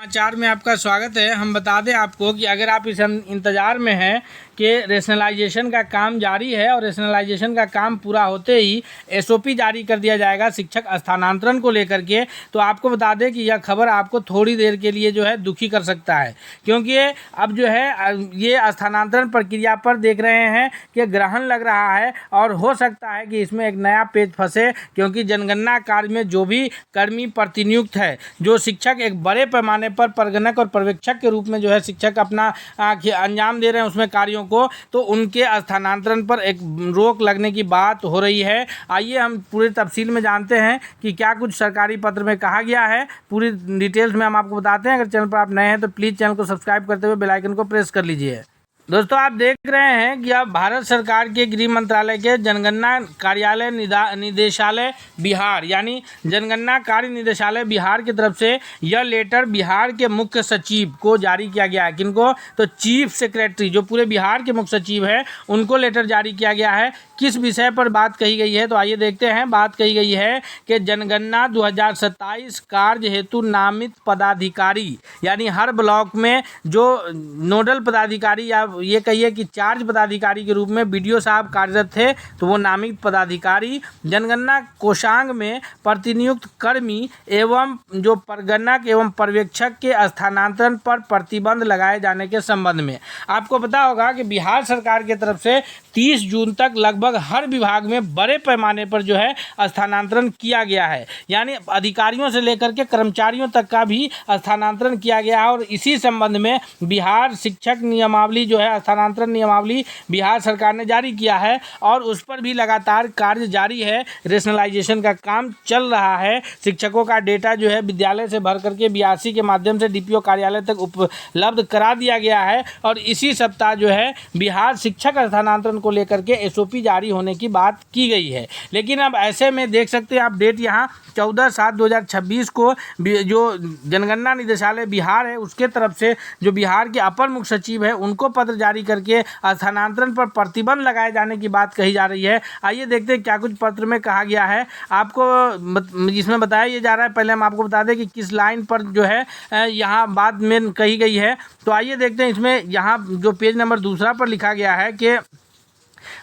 समाचार में आपका स्वागत है। हम बता दें आपको कि अगर आप इस इंतज़ार में हैं कि रेशनलाइजेशन का काम जारी है और रेशनलाइजेशन का काम पूरा होते ही एसओपी जारी कर दिया जाएगा शिक्षक स्थानांतरण को लेकर के, तो आपको बता दें कि यह खबर आपको थोड़ी देर के लिए जो है दुखी कर सकता है, क्योंकि अब जो है ये स्थानांतरण प्रक्रिया पर देख रहे हैं कि ग्रहण लग रहा है और हो सकता है कि इसमें एक नया पेच फंसे, क्योंकि जनगणना कार्य में जो भी कर्मी प्रतिनियुक्त है, जो शिक्षक एक बड़े पैमाने पर प्रगणक और पर्यवेक्षक के रूप में जो है शिक्षक अपना अंजाम दे रहे हैं उसमें कार्यों को, तो उनके स्थानांतरण पर एक रोक लगने की बात हो रही है। आइए हम पूरी तफसील में जानते हैं कि क्या कुछ सरकारी पत्र में कहा गया है। पूरी डिटेल्स में हम आपको बताते हैं। अगर चैनल पर आप नए हैं तो प्लीज़ चैनल को सब्सक्राइब करते हुए बेल आइकन को प्रेस कर लीजिए। दोस्तों, आप देख रहे हैं कि अब भारत सरकार के गृह मंत्रालय के जनगणना कार्यालय निदेशालय बिहार यानी जनगणना कार्य निदेशालय बिहार की तरफ से यह लेटर बिहार के मुख्य सचिव को जारी किया गया है। किनको? तो चीफ सेक्रेटरी, जो पूरे बिहार के मुख्य सचिव हैं, उनको लेटर जारी किया गया है। किस विषय पर बात कही गई है, तो आइए देखते हैं। बात कही गई है कि जनगणना 2027 कार्य हेतु नामित पदाधिकारी, यानी हर ब्लॉक में जो नोडल पदाधिकारी या ये कहिए कि चार्ज पदाधिकारी के रूप में बीडीओ साहब कार्यरत थे, तो वो नामित पदाधिकारी जनगणना कोषांग में प्रतिनियुक्त कर्मी एवं जो प्रगणक एवं पर्यवेक्षक के स्थानांतरण पर प्रतिबंध लगाए जाने के संबंध में। आपको पता होगा कि बिहार सरकार की तरफ से 30 जून तक लगभग हर विभाग में बड़े पैमाने पर जो है स्थानांतरण किया गया है, यानी अधिकारियों से लेकर के कर्मचारियों तक का भी स्थानांतरण किया गया है। और इसी संबंध में बिहार शिक्षक नियमावली जो है, स्थानांतरण नियमावली बिहार सरकार ने जारी किया है और उस पर भी लगातार कार्य जारी है। रेशनलाइजेशन का काम चल रहा है। शिक्षकों का डेटा जो है विद्यालय से भर करके बीआरसी के माध्यम से डीपीओ कार्यालय तक उपलब्ध करा दिया गया है और इसी सप्ताह जो है बिहार शिक्षक स्थानांतरण को लेकर के एसओपी जारी होने की बात की गई है। लेकिन अब ऐसे में देख सकते हैं आप डेट यहाँ 14/7/2026 को जो जनगणना निदेशालय बिहार है उसके तरफ से जो बिहार के अपर मुख्य सचिव है उनको पत्र जारी करके स्थानांतरण पर प्रतिबंध लगाए जाने की बात कही जा रही है। आइए देखते हैं क्या कुछ पत्र में कहा गया है। आपको इसमें बताया ये जा रहा है, पहले हम आपको बता दें कि किस लाइन पर जो है यहाँ बात में कही गई है। तो आइए देखते हैं इसमें यहाँ जो पेज नंबर 2 पर लिखा गया है कि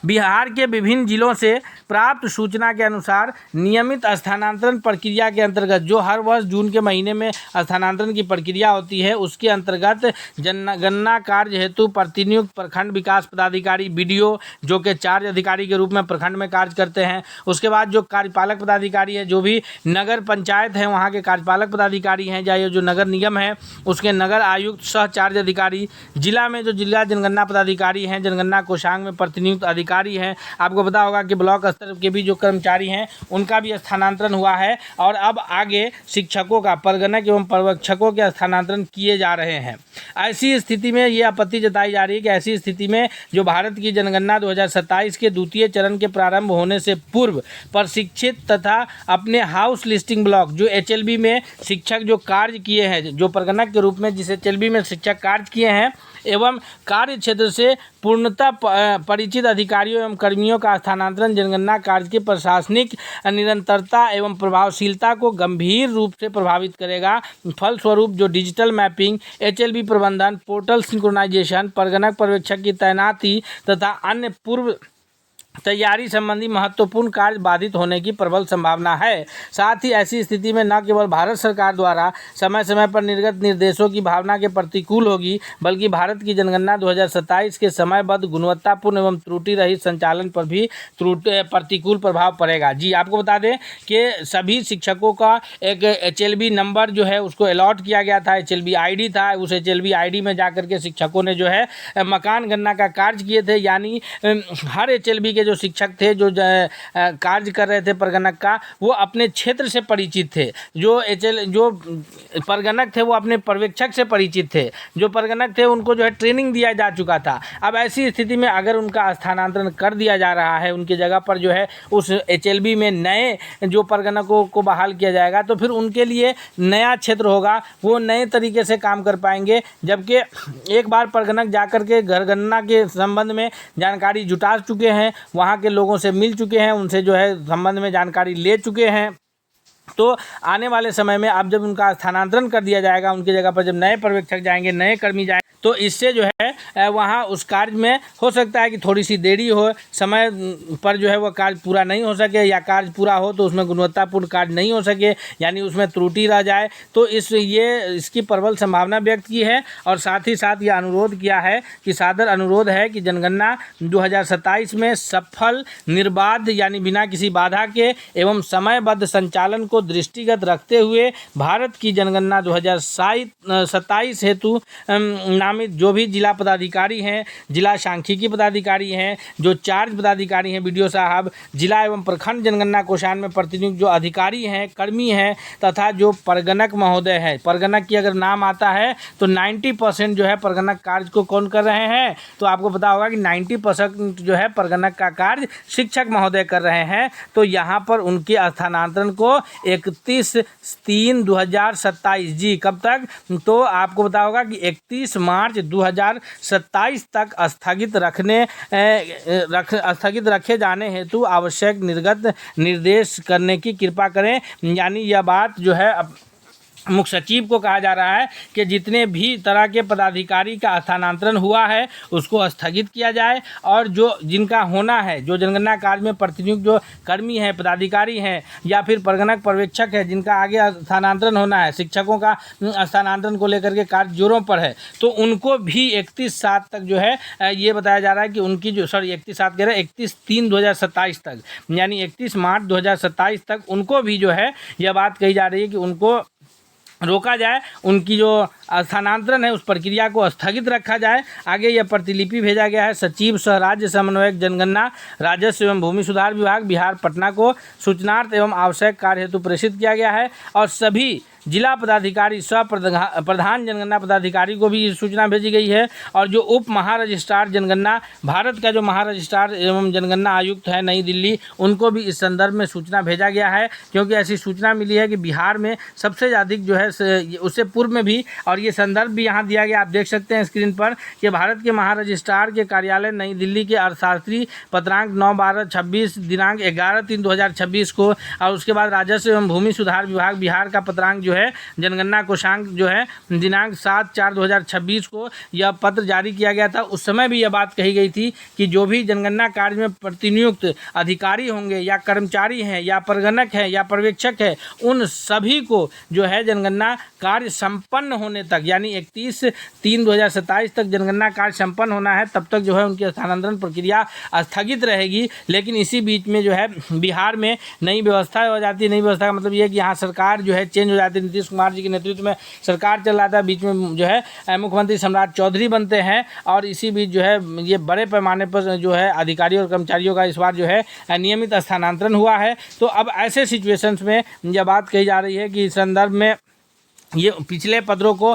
बिहार के विभिन्न जिलों से प्राप्त सूचना के अनुसार नियमित स्थानांतरण प्रक्रिया के अंतर्गत, जो हर वर्ष जून के महीने में स्थानांतरण की प्रक्रिया होती है, उसके अंतर्गत जनगणना कार्य हेतु प्रतिनियुक्त प्रखंड विकास पदाधिकारी बीडीओ, जो कि चार्ज अधिकारी के रूप में प्रखंड में कार्य करते हैं। उसके बाद जो कार्यपालक पदाधिकारी है, जो भी नगर पंचायत है वहाँ के कार्यपालक पदाधिकारी हैं, या जो नगर निगम है उसके नगर आयुक्त सह चार्ज अधिकारी, जिला में जो जिला जनगणना पदाधिकारी हैं, जनगणना कोषांग में प्रतिनियुक्त अधिकारी हैं। आपको पता होगा कि ब्लॉक स्तर के भी जो कर्मचारी हैं उनका भी स्थानांतरण हुआ है और अब आगे शिक्षकों का, प्रगणक एवं पर्यवेक्षकों के स्थानांतरण किए जा रहे हैं। ऐसी स्थिति में ये आपत्ति जताई जा रही है कि ऐसी स्थिति में जो भारत की जनगणना 2027 के द्वितीय चरण के प्रारंभ होने से पूर्व प्रशिक्षित तथा अपने हाउस लिस्टिंग ब्लॉक, जो एचएलबी में शिक्षक जो कार्य किए हैं, जो प्रगणक के रूप में जिस एचएलबी में शिक्षक कार्य किए हैं एवं कार्य क्षेत्र से पूर्णतः परिचित अधिकारियों एवं कर्मियों का स्थानांतरण जनगणना कार्य की प्रशासनिक निरंतरता एवं प्रभावशीलता को गंभीर रूप से प्रभावित करेगा। फलस्वरूप जो डिजिटल मैपिंग, एचएलबी प्रबंधन, पोर्टल सिंक्रोनाइजेशन, प्रगणक पर्यवेक्षक की तैनाती तथा अन्य पूर्व तैयारी संबंधी महत्वपूर्ण कार्य बाधित होने की प्रबल संभावना है। साथ ही ऐसी स्थिति में न केवल भारत सरकार द्वारा समय समय पर निर्गत निर्देशों की भावना के प्रतिकूल होगी, बल्कि भारत की जनगणना 2027 के समयबद्ध, गुणवत्तापूर्ण एवं त्रुटि रहित संचालन पर भी प्रतिकूल प्रभाव पड़ेगा। जी, आपको बता दें कि सभी शिक्षकों का एक एचएलबी नंबर जो है उसको अलॉट किया गया था, एचएलबी आईडी था। उस एचएलबी आईडी में जाकर के शिक्षकों ने जो है मकान गणना का कार्य किए थे, यानी हर एचएलबी के जो शिक्षक थे, जो कार्य कर रहे थे प्रगणक का, वो अपने क्षेत्र से परिचित थे। जो प्रगणक थे वो अपने पर्यवेक्षक से परिचित थे। जो प्रगणक थे उनको जो है ट्रेनिंग दिया जा चुका था। अब ऐसी स्थिति में अगर उनका स्थानांतरण कर दिया जा रहा है, उनकी जगह पर जो है उस एचएलबी में नए जो प्रगणकों को बहाल किया जाएगा, तो फिर उनके लिए नया क्षेत्र होगा, वो नए तरीके से काम कर पाएंगे। जबकि एक बार प्रगणक जाकर के घर गणना के संबंध में जानकारी जुटा चुके हैं, वहाँ के लोगों से मिल चुके हैं, उनसे जो है संबंध में जानकारी ले चुके हैं, तो आने वाले समय में अब जब उनका स्थानांतरण कर दिया जाएगा, उनकी जगह पर जब नए पर्यवेक्षक जाएंगे, नए कर्मी जाएंगे, तो इससे जो है वहाँ उस कार्य में हो सकता है कि थोड़ी सी देरी हो, समय पर जो है वह कार्य पूरा नहीं हो सके, या कार्य पूरा हो तो उसमें गुणवत्तापूर्ण कार्य नहीं हो सके, यानी उसमें त्रुटि रह जाए। तो इसकी प्रबल संभावना व्यक्त की है और साथ ही साथ ये अनुरोध किया है कि सादर अनुरोध है कि जनगणना 2027 में सफल, निर्बाध यानी बिना किसी बाधा के एवं समयबद्ध संचालन को दृष्टिगत रखते हुए भारत की जनगणना 2027 हेतु नामित जो भी जिला पदाधिकारी हैं, जिला सांख्यिकी पदाधिकारी हैं, जो चार्ज पदाधिकारी हैं, BDO साहब, जिला एवं प्रखंड जनगणना कोषांग में प्रतिनियुक्त जो अधिकारी हैं, कर्मी हैं, तथा जो परगणक महोदय है, परगणक की अगर नाम आता है तो 90% जो है परगणक कार्य को कौन कर रहे हैं, तो आपको पता होगा कि 90% जो है परगणक का कार्य शिक्षक महोदय कर रहे हैं। तो यहाँ पर उनके स्थानांतरण को 31/3/2027 जी, कब तक, तो आपको पता होगा कि 31 मार्च 2027 तक स्थगित रखे जाने हेतु आवश्यक निर्गत निर्देश करने की कृपा करें। यानी यह बात जो है मुख्य सचिव को कहा जा रहा है कि जितने भी तरह के पदाधिकारी का स्थानांतरण हुआ है उसको स्थगित किया जाए, और जो जिनका होना है, जो जनगणना कार्य में प्रतिनियुक्त जो कर्मी हैं, पदाधिकारी हैं, या फिर परगणक पर्यवेक्षक है, जिनका आगे स्थानांतरण होना है, शिक्षकों का स्थानांतरण को लेकर के कार्य जोरों पर है, तो उनको भी 31/7 तक जो है ये बताया जा रहा है कि उनकी जो 31/7 कह रहे हैं 31/3/2027 तक, यानी 31 मार्च 2027 तक उनको भी जो है यह बात कही जा रही है कि उनको रोका जाए, उनकी जो स्थानांतरण है उस प्रक्रिया को स्थगित रखा जाए। आगे यह प्रतिलिपि भेजा गया है सचिव सह राज्य समन्वयक जनगणना राजस्व एवं भूमि सुधार विभाग बिहार पटना को सूचनार्थ एवं आवश्यक कार्य हेतु प्रेषित किया गया है, और सभी जिला पदाधिकारी सह प्रधान जनगणना पदाधिकारी को भी सूचना भेजी गई है, और जो उप महारजिस्ट्रार जनगणना, भारत का जो महारजिस्ट्रार एवं जनगणना आयुक्त है नई दिल्ली, उनको भी इस संदर्भ में सूचना भेजा गया है, क्योंकि ऐसी सूचना मिली है कि बिहार में सबसे अधिक जो है उससे पूर्व में भी, और ये संदर्भ भी यहाँ दिया गया, आप देख सकते हैं स्क्रीन पर, कि भारत के महारजिस्ट्रार के कार्यालय नई दिल्ली के अर्थशास्त्री पत्रांक 9/12/26 दिनांक 11/3/2026 को, और उसके बाद राजस्व एवं भूमि सुधार विभाग बिहार का पत्रांक जो है जनगणना कोषांक जो है दिनांक 7/4/2026 को यह पत्र जारी किया गया था। उस समय भी यह बात कही गई थी कि जो भी जनगणना कार्य में प्रतिनियुक्त अधिकारी होंगे, या कर्मचारी हैं, या परगणक हैं, या पर्यवेक्षक है, उन सभी को जो है जनगणना कार्य संपन्न होने तक, यानी 31/3/2027 तक जनगणना कार्य संपन्न होना है, तब तक जो है उनकी स्थानांतरण प्रक्रिया स्थगित रहेगी। लेकिन इसी बीच में जो है बिहार में नई व्यवस्था हो जाती है। नई व्यवस्था का मतलब ये है कि यहाँ सरकार जो है चेंज हो जाती है, नीतीश कुमार जी के नेतृत्व में सरकार चल रहा था, बीच में जो है मुख्यमंत्री सम्राट चौधरी बनते हैं, और इसी बीच जो है ये बड़े पैमाने पर जो है अधिकारियों और कर्मचारियों का इस बार जो है नियमित स्थानांतरण हुआ है। तो अब ऐसे सिचुएशंस में यह बात कही जा रही है कि इस संदर्भ में ये पिछले पत्रों को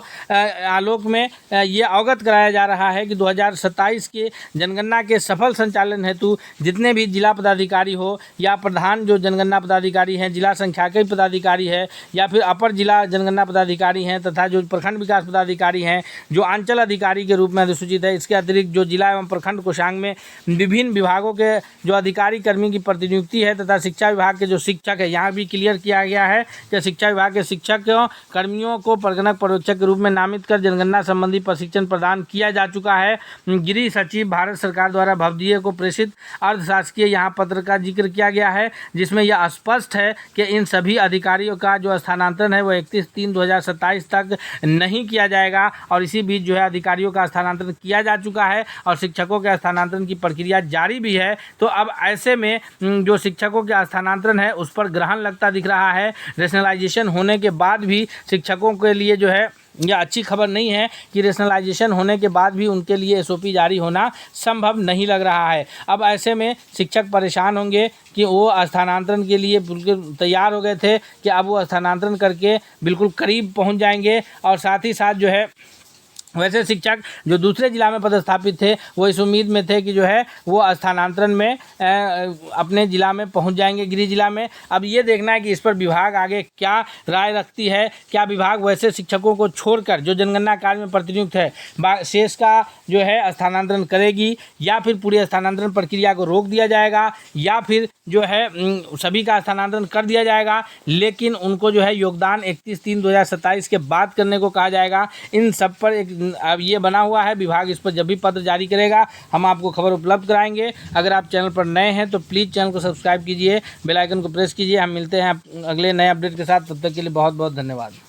आलोक में ये अवगत कराया जा रहा है कि 2027 के जनगणना के सफल संचालन हेतु जितने भी जिला पदाधिकारी हो, या प्रधान जो जनगणना पदाधिकारी हैं, जिला संख्याकी पदाधिकारी है, या फिर अपर जिला जनगणना पदाधिकारी हैं, तथा जो प्रखंड विकास पदाधिकारी हैं, जो अंचल अधिकारी के रूप में अधिसूचित है, इसके अतिरिक्त जो जिला एवं प्रखंड कोषांग में विभिन्न विभागों के जो अधिकारी कर्मी की प्रतिनियुक्ति है, तथा शिक्षा विभाग के जो शिक्षक है, यहाँ भी क्लियर किया गया है कि शिक्षा विभाग के शिक्षकों कर्मियों को परगणक पर्यवेक्षक के रूप में नामित कर जनगणना संबंधी प्रशिक्षण प्रदान किया जा चुका है। गृह सचिव भारत सरकार द्वारा भवदीय को प्रेषित अर्धशासकीय यहाँ पत्र का जिक्र किया गया है, जिसमें यह स्पष्ट है कि इन सभी अधिकारियों का जो स्थानांतरण है वो 31/3/2027 तक नहीं किया जाएगा, और इसी बीच जो है अधिकारियों का स्थानांतरण किया जा चुका है और शिक्षकों के स्थानांतरण की प्रक्रिया जारी भी है। तो अब ऐसे में जो शिक्षकों के स्थानांतरण है उस पर ग्रहण लगता दिख रहा है। रेशनलाइजेशन होने के बाद भी शिक्षकों के लिए जो है यह अच्छी खबर नहीं है कि रेशनलाइजेशन होने के बाद भी उनके लिए SOP जारी होना संभव नहीं लग रहा है। अब ऐसे में शिक्षक परेशान होंगे कि वो स्थानांतरण के लिए बिल्कुल तैयार हो गए थे कि अब वो स्थानांतरण करके बिल्कुल करीब पहुंच जाएंगे, और साथ ही साथ जो है वैसे शिक्षक जो दूसरे जिला में पदस्थापित थे वो इस उम्मीद में थे कि जो है वो स्थानांतरण में अपने जिला में पहुंच जाएंगे, गृह जिला में। अब ये देखना है कि इस पर विभाग आगे क्या राय रखती है। क्या विभाग वैसे शिक्षकों को छोड़कर जो जनगणना कार्य में प्रतिनियुक्त है शेष का जो है स्थानांतरण करेगी, या फिर पूरी स्थानांतरण प्रक्रिया को रोक दिया जाएगा, या फिर जो है सभी का स्थानांतरण कर दिया जाएगा, लेकिन उनको जो है योगदान 31/3/2027 के बाद करने को कहा जाएगा। इन सब पर एक अब ये बना हुआ है, विभाग इस पर जब भी पत्र जारी करेगा हम आपको खबर उपलब्ध कराएंगे। अगर आप चैनल पर नए हैं तो प्लीज़ चैनल को सब्सक्राइब कीजिए, बेल आइकन को प्रेस कीजिए। हम मिलते हैं अगले नए अपडेट के साथ, तब तक के लिए बहुत बहुत धन्यवाद।